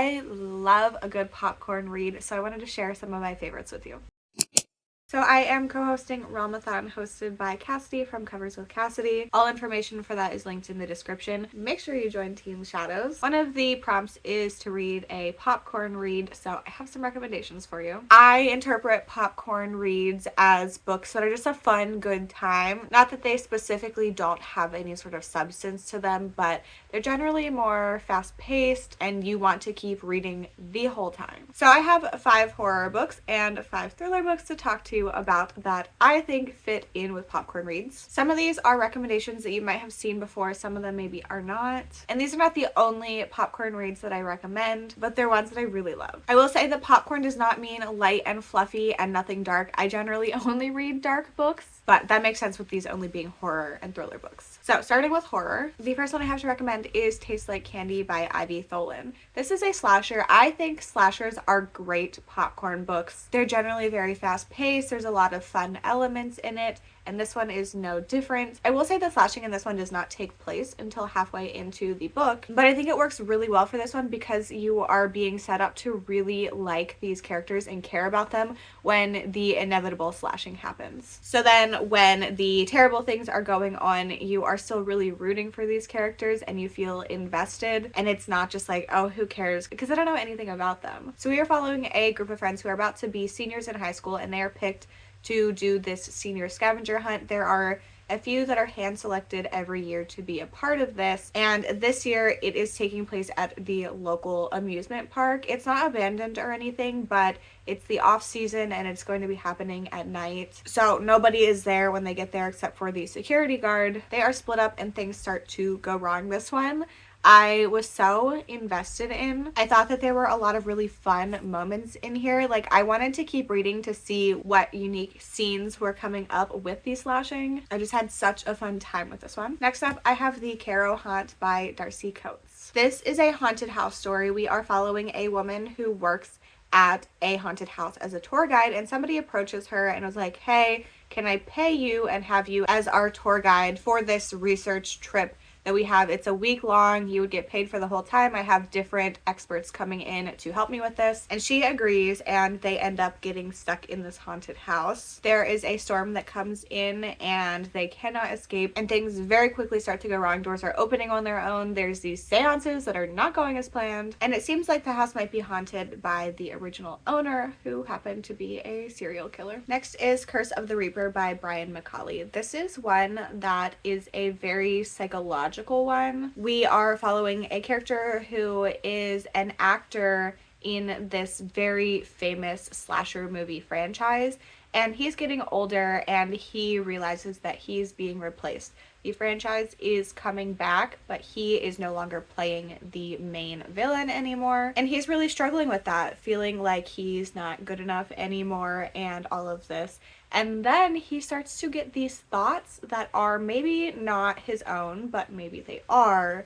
I love a good popcorn read, so I wanted to share some of my favorites with you. So I am co-hosting Realmathon, hosted by Cassidy from Covers with Cassidy. All information for that is linked in the description. Make sure you join Team Shadows. One of the prompts is to read a popcorn read, so I have some recommendations for you. I interpret popcorn reads as books that are just a fun, good time. Not that they specifically don't have any sort of substance to them, but they're generally more fast-paced and you want to keep reading the whole time. So I have 5 horror books and 5 thriller books to talk to you about that I think fit in with popcorn reads. Some of these are recommendations that you might have seen before, some of them maybe are not. And these are not the only popcorn reads that I recommend, but they're ones that I really love. I will say that popcorn does not mean light and fluffy and nothing dark. I generally only read dark books, but that makes sense with these only being horror and thriller books. So starting with horror, the first one I have to recommend is Tastes Like Candy by Ivy Tholen. This is a slasher. I think slashers are great popcorn books. They're generally very fast paced. There's a lot of fun elements in it, and this one is no different. I will say the slashing in this one does not take place until halfway into the book, but I think it works really well for this one because you are being set up to really like these characters and care about them when the inevitable slashing happens. So then when the terrible things are going on, you are still really rooting for these characters and you feel invested, and it's not just like, oh, who cares, because I don't know anything about them. So we are following a group of friends who are about to be seniors in high school, and they are picked to do this senior scavenger hunt. There are a few that are hand selected every year to be a part of this, and this year it is taking place at the local amusement park. It's not abandoned or anything, but it's the off season and it's going to be happening at night, so nobody is there when they get there except for the security guard. They are split up and things start to go wrong. This one I was so invested in. I thought that there were a lot of really fun moments in here. Like, I wanted to keep reading to see what unique scenes were coming up with the slashing. I just had such a fun time with this one. Next up, I have The Caro Haunt by Darcy Coates. This is a haunted house story. We are following a woman who works at a haunted house as a tour guide, and somebody approaches her and was like, hey, can I pay you and have you as our tour guide for this research trip that we have? It's a week long. You would get paid for the whole time. I have different experts coming in to help me with this. And she agrees, and they end up getting stuck in this haunted house. There is a storm that comes in and they cannot escape, and things very quickly start to go wrong. Doors are opening on their own. There's these seances that are not going as planned, and it seems like the house might be haunted by the original owner, who happened to be a serial killer. Next is Curse of the Reaper by Brian McCauley. This is one that is a very psychological one. We are following a character who is an actor in this very famous slasher movie franchise, and he's getting older and he realizes that he's being replaced. The franchise is coming back, but he is no longer playing the main villain anymore, and he's really struggling with that, feeling like he's not good enough anymore and all of this. And then he starts to get these thoughts that are maybe not his own, but maybe they are,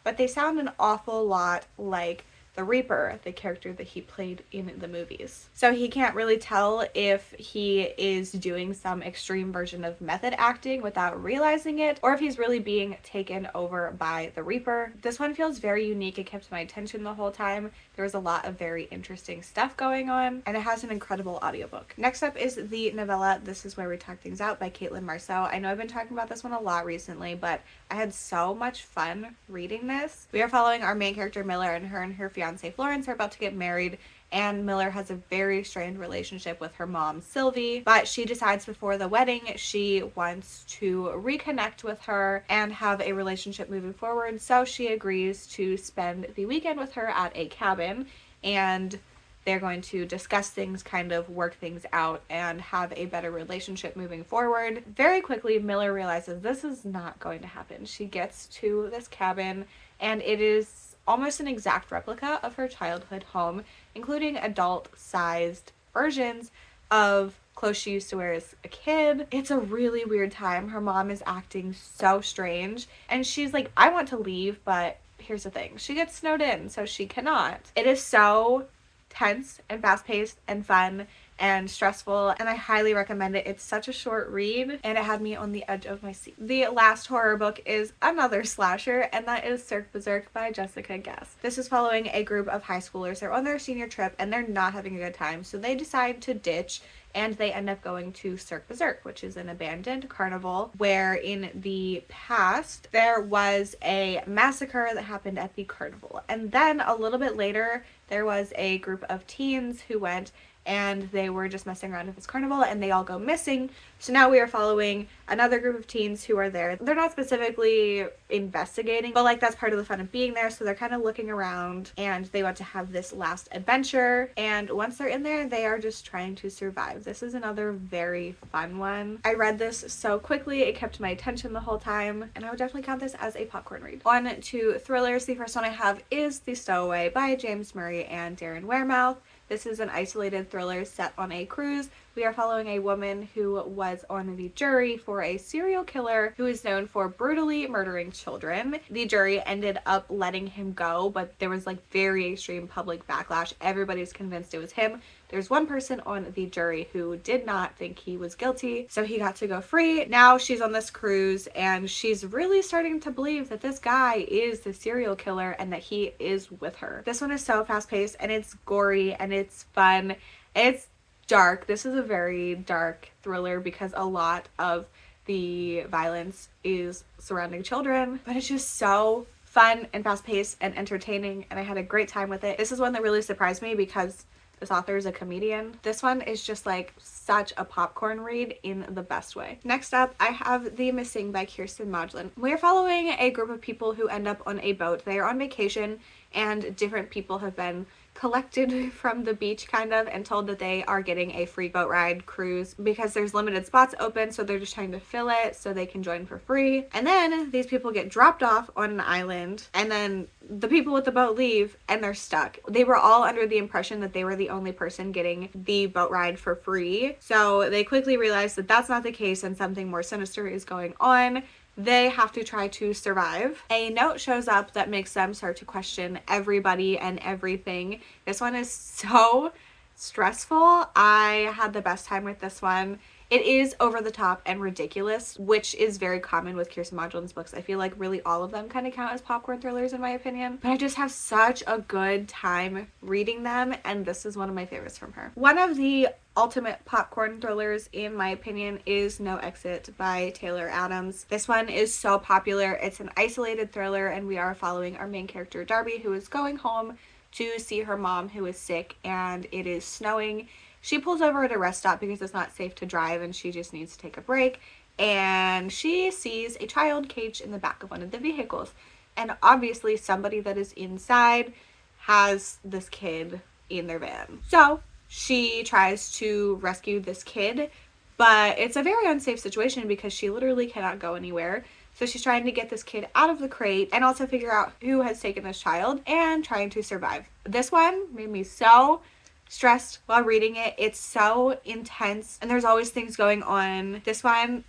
but they sound an awful lot like the Reaper, the character that he played in the movies. So he can't really tell if he is doing some extreme version of method acting without realizing it, or if he's really being taken over by the Reaper. This one feels very unique. It kept my attention the whole time. There was a lot of very interesting stuff going on, and it has an incredible audiobook. Next up is the novella This Is Where We Talk Things Out by Caitlin Marceau. I know I've been talking about this one a lot recently, but I had so much fun reading this. We are following our main character Miller, and her fiance Florence are about to get married, and Miller has a very strained relationship with her mom Sylvie, but she decides before the wedding she wants to reconnect with her and have a relationship moving forward, so she agrees to spend the weekend with her at a cabin, and they're going to discuss things, kind of work things out, and have a better relationship moving forward. Very quickly, Miller realizes this is not going to happen. She gets to this cabin, and it is almost an exact replica of her childhood home, including adult-sized versions of clothes she used to wear as a kid. It's a really weird time. Her mom is acting so strange, and she's like, I want to leave, but here's the thing. She gets snowed in, so she cannot. It is so tense and fast-paced and fun, and stressful, and I highly recommend it. It's such a short read and it had me on the edge of my seat. The last horror book is another slasher, and that is Cirque Berserk by Jessica Guest. This is following a group of high schoolers. They're on their senior trip and they're not having a good time, so they decide to ditch and they end up going to Cirque Berserk, which is an abandoned carnival where in the past there was a massacre that happened at the carnival. And then a little bit later there was a group of teens who went and they were just messing around at this carnival and they all go missing. So now we are following another group of teens who are there. They're not specifically investigating, but like that's part of the fun of being there. So they're kind of looking around and they want to have this last adventure. And once they're in there, they are just trying to survive. This is another very fun one. I read this so quickly, it kept my attention the whole time, and I would definitely count this as a popcorn read. On to thrillers. The first one I have is The Stowaway by James Murray and Darren Wearmouth. This is an isolated thriller set on a cruise. We are following a woman who was on the jury for a serial killer who is known for brutally murdering children. The jury ended up letting him go, but there was like very extreme public backlash. Everybody's convinced it was him. There's one person on the jury who did not think he was guilty, so he got to go free. Now she's on this cruise and she's really starting to believe that this guy is the serial killer and that he is with her. This one is so fast-paced and it's gory and it's fun. It's dark. This is a very dark thriller because a lot of the violence is surrounding children, but it's just so fun and fast-paced and entertaining, and I had a great time with it. This is one that really surprised me because this author is a comedian. This one is just like such a popcorn read in the best way. Next up, I have The Missing by Kirsten Modlin. We're following a group of people who end up on a boat. They are on vacation and different people have been collected from the beach kind of and told that they are getting a free boat ride cruise because there's limited spots open, so they're just trying to fill it so they can join for free. And then these people get dropped off on an island and then the people with the boat leave and they're stuck. They were all under the impression that they were the only person getting the boat ride for free, so they quickly realized that that's not the case and something more sinister is going on. They have to try to survive. A note shows up that makes them start to question everybody and everything. This one is so stressful. I had the best time with this one. It is over the top and ridiculous, which is very common with Kirsten Modlin's books. I feel like really all of them kind of count as popcorn thrillers in my opinion, but I just have such a good time reading them, and this is one of my favorites from her. One of the ultimate popcorn thrillers in my opinion is No Exit by Taylor Adams. This one is so popular. It's an isolated thriller and we are following our main character Darby, who is going home to see her mom who is sick and it is snowing. She pulls over at a rest stop because it's not safe to drive and she just needs to take a break, and she sees a child caged in the back of one of the vehicles, and obviously somebody that is inside has this kid in their van. So she tries to rescue this kid, but it's a very unsafe situation because she literally cannot go anywhere. So she's trying to get this kid out of the crate and also figure out who has taken this child and trying to survive. This one made me so stressed while reading it. It's so intense and there's always things going on. This one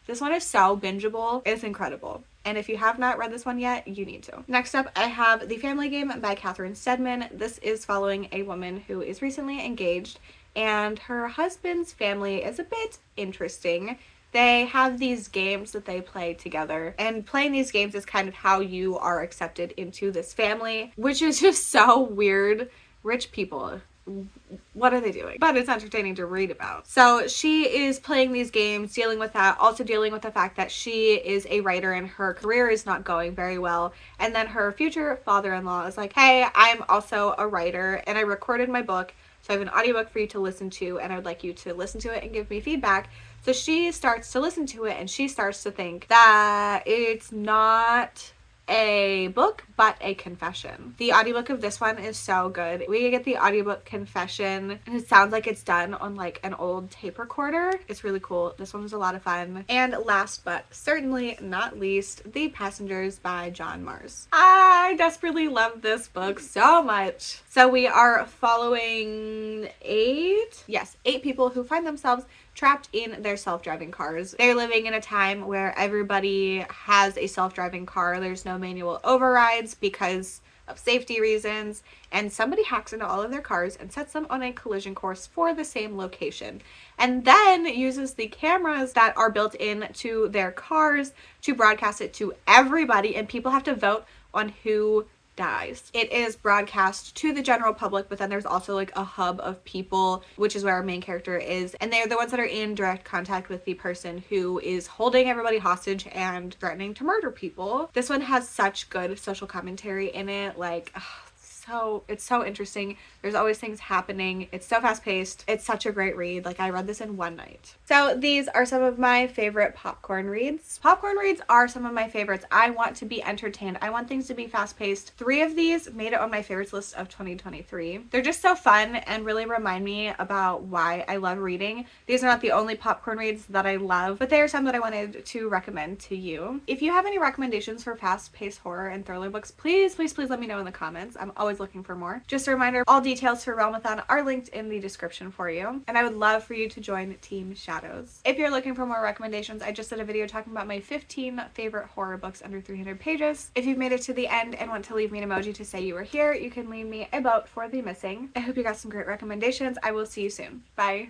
is so bingeable. It's incredible. And if you have not read this one yet, you need to. Next up, I have The Family Game by Catherine Stedman. This is following a woman who is recently engaged and her husband's family is a bit interesting. They have these games that they play together, and playing these games is kind of how you are accepted into this family, which is just so weird. Rich people, what are they doing? But it's entertaining to read about. So she is playing these games, dealing with that, also dealing with the fact that she is a writer and her career is not going very well. And then her future father-in-law is like, hey, I'm also a writer and I recorded my book, so I have an audiobook for you to listen to and I would like you to listen to it and give me feedback. So she starts to listen to it and she starts to think that it's not a book but a confession. The audiobook of this one is so good. We get the audiobook confession and it sounds like it's done on like an old tape recorder. It's really cool. This one was a lot of fun. And last but certainly not least, The Passengers by John Mars. I desperately love this book so much. So we are following eight people who find themselves trapped in their self-driving cars. They're living in a time where everybody has a self-driving car. There's no manual overrides because of safety reasons, and somebody hacks into all of their cars and sets them on a collision course for the same location, and then uses the cameras that are built into their cars to broadcast it to everybody, and people have to vote on who dies. It is broadcast to the general public, but then there's also like a hub of people, which is where our main character is, and they're the ones that are in direct contact with the person who is holding everybody hostage and threatening to murder people. This one has such good social commentary in it, like it's so interesting. There's always things happening. It's so fast paced. It's such a great read. Like, I read this in one night. So these are some of my favorite popcorn reads. Popcorn reads are some of my favorites. I want to be entertained. I want things to be fast paced. 3 of these made it on my favorites list of 2023. They're just so fun and really remind me about why I love reading. These are not the only popcorn reads that I love, but they are some that I wanted to recommend to you. If you have any recommendations for fast paced horror and thriller books, please let me know in the comments. I'm always looking for more. Just a reminder, all details for Realmathon are linked in the description for you, and I would love for you to join Team Shadows. If you're looking for more recommendations, I just did a video talking about my 15 favorite horror books under 300 pages. If you've made it to the end and want to leave me an emoji to say you were here, you can leave me a vote for the missing. I hope you got some great recommendations. I will see you soon. Bye.